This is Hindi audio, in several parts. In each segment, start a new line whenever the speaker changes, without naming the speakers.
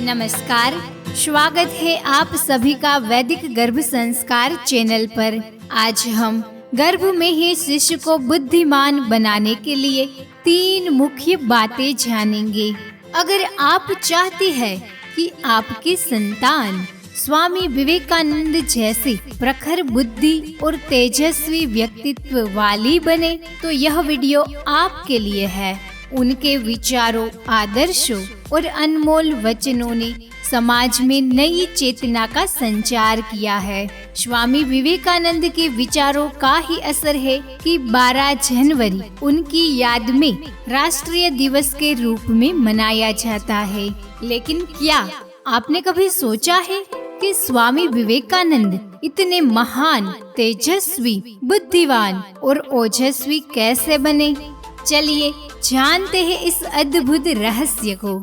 नमस्कार, स्वागत है आप सभी का वैदिक गर्भ संस्कार चैनल पर। आज हम गर्भ में ही शिशु को बुद्धिमान बनाने के लिए 3 मुख्य बातें जानेंगे। अगर आप चाहते हैं कि आपकी संतान स्वामी विवेकानंद जैसी प्रखर बुद्धि और तेजस्वी व्यक्तित्व वाली बने, तो यह वीडियो आपके लिए है। उनके विचारों, आदर्शों और अनमोल वचनों ने समाज में नई चेतना का संचार किया है। स्वामी विवेकानंद के विचारों का ही असर है कि 12 जनवरी उनकी याद में राष्ट्रीय दिवस के रूप में मनाया जाता है। लेकिन क्या आपने कभी सोचा है कि स्वामी विवेकानंद इतने महान, तेजस्वी, बुद्धिमान और ओजस्वी कैसे बने? चलिए जानते हैं इस अद्भुत रहस्य को।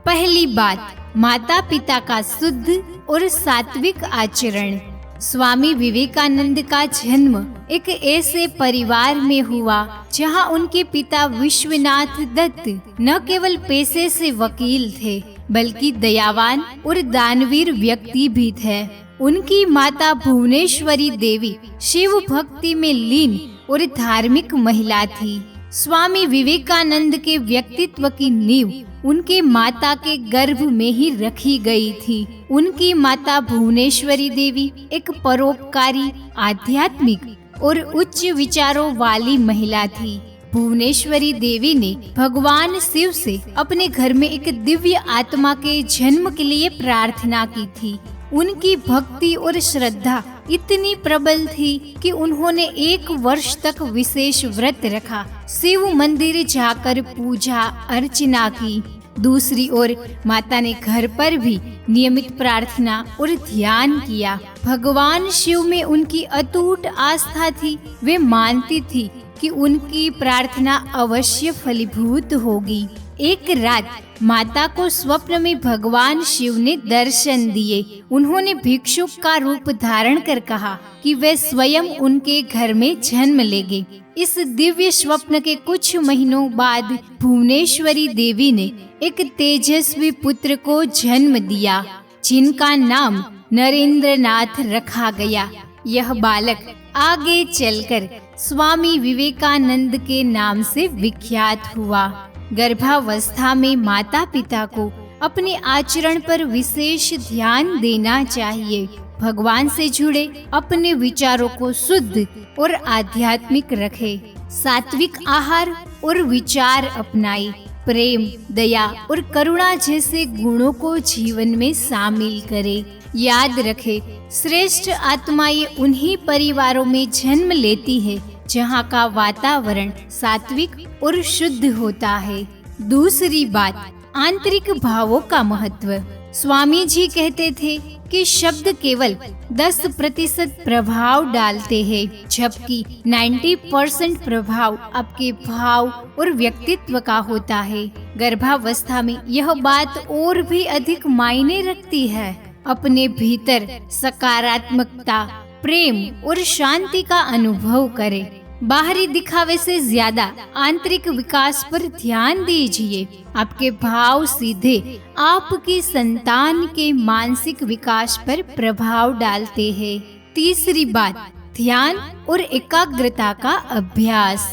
पहली बात, माता पिता का शुद्ध और सात्विक आचरण। स्वामी विवेकानंद का जन्म एक ऐसे परिवार में हुआ जहां उनके पिता विश्वनाथ दत्त न केवल पेशे से वकील थे, बल्कि दयावान और दानवीर व्यक्ति भी थे। उनकी माता भुवनेश्वरी देवी शिव भक्ति में लीन और धार्मिक महिला थी। स्वामी विवेकानंद के व्यक्तित्व की नींव उनके माता के गर्भ में ही रखी गई थी। उनकी माता भुवनेश्वरी देवी एक परोपकारी, आध्यात्मिक और उच्च विचारों वाली महिला थी। भुवनेश्वरी देवी ने भगवान शिव से अपने घर में एक दिव्य आत्मा के जन्म के लिए प्रार्थना की थी। उनकी भक्ति और श्रद्धा इतनी प्रबल थी कि उन्होंने 1 वर्ष तक विशेष व्रत रखा, शिव मंदिर जाकर पूजा अर्चना की। दूसरी ओर माता ने घर पर भी नियमित प्रार्थना और ध्यान किया। भगवान शिव में उनकी अटूट आस्था थी। वे मानती थी कि उनकी प्रार्थना अवश्य फलीभूत होगी। एक रात माता को स्वप्न में भगवान शिव ने दर्शन दिए। उन्होंने भिक्षुक का रूप धारण कर कहा कि वे स्वयं उनके घर में जन्म लेंगे। इस दिव्य स्वप्न के कुछ महीनों बाद भुवनेश्वरी देवी ने एक तेजस्वी पुत्र को जन्म दिया, जिनका नाम नरेंद्रनाथ रखा गया। यह बालक आगे चलकर स्वामी विवेकानंद के नाम से विख्यात हुआ। गर्भावस्था में माता पिता को अपने आचरण पर विशेष ध्यान देना चाहिए। भगवान से जुड़े अपने विचारों को शुद्ध और आध्यात्मिक रखे। सात्विक आहार और विचार अपनाए। प्रेम, दया और करुणा जैसे गुणों को जीवन में शामिल करे। याद रखे, श्रेष्ठ आत्माएं उन्हीं परिवारों में जन्म लेती है जहाँ का वातावरण सात्विक और शुद्ध होता है। दूसरी बात, आंतरिक भावों का महत्व। स्वामी जी कहते थे कि शब्द केवल 10% प्रभाव डालते हैं, जबकि 90% प्रभाव आपके भाव और व्यक्तित्व का होता है। गर्भावस्था में यह बात और भी अधिक मायने रखती है। अपने भीतर सकारात्मकता, प्रेम और शांति का अनुभव करें। बाहरी दिखावे से ज्यादा आंतरिक विकास पर ध्यान दीजिए। आपके भाव सीधे आपकी संतान के मानसिक विकास पर प्रभाव डालते हैं। तीसरी बात, ध्यान और एकाग्रता का अभ्यास।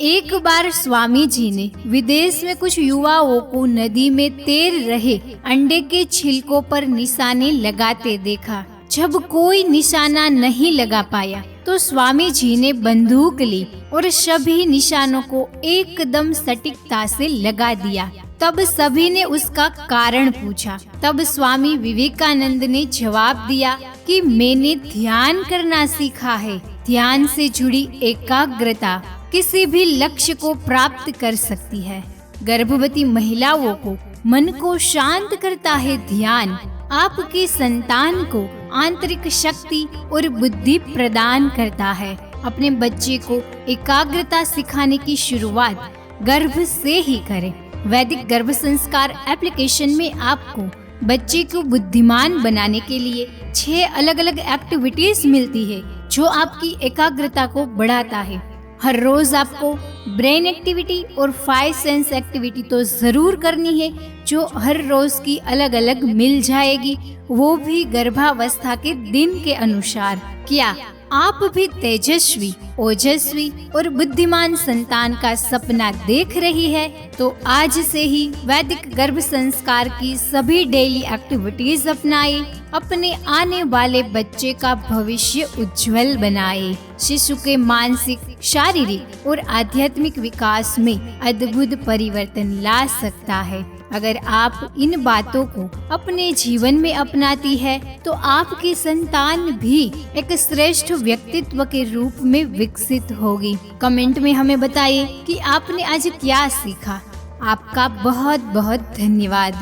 एक बार स्वामी जी ने विदेश में कुछ युवाओं को नदी में तैर रहे अंडे के छिलकों पर निशाने लगाते देखा। जब कोई निशाना नहीं लगा पाया तो स्वामी जी ने बंदूक ली और सभी निशानों को एकदम सटीकता से लगा दिया। तब सभी ने उसका कारण पूछा। तब स्वामी विवेकानंद ने जवाब दिया कि मैंने ध्यान करना सीखा है। ध्यान से जुड़ी एकाग्रता किसी भी लक्ष्य को प्राप्त कर सकती है। गर्भवती महिलाओं को मन को शांत करता है ध्यान। आपकी संतान को आंतरिक शक्ति और बुद्धि प्रदान करता है। अपने बच्चे को एकाग्रता सिखाने की शुरुआत गर्भ से ही करें। वैदिक गर्भ संस्कार एप्लीकेशन में आपको बच्चे को बुद्धिमान बनाने के लिए 6 अलग-अलग एक्टिविटीज मिलती है, जो आपकी एकाग्रता को बढ़ाता है। हर रोज आपको ब्रेन एक्टिविटी और 5 सेंस एक्टिविटी तो ज़रूर करनी है, जो हर रोज़ की अलग अलग मिल जाएगी, वो भी गर्भावस्था के दिन के अनुसार। क्या आप भी तेजस्वी, ओजस्वी और बुद्धिमान संतान का सपना देख रही है? तो आज से ही वैदिक गर्भ संस्कार की सभी डेली एक्टिविटीज अपनाए, अपने आने वाले बच्चे का भविष्य उज्जवल बनाए। शिशु के मानसिक, शारीरिक और आध्यात्मिक विकास में अद्भुत परिवर्तन ला सकता है। अगर आप इन बातों को अपने जीवन में अपनाती है तो आपकी संतान भी एक श्रेष्ठ व्यक्तित्व के रूप में विकसित होगी। कमेंट में हमें बताइए कि आपने आज क्या सीखा। आपका बहुत बहुत धन्यवाद।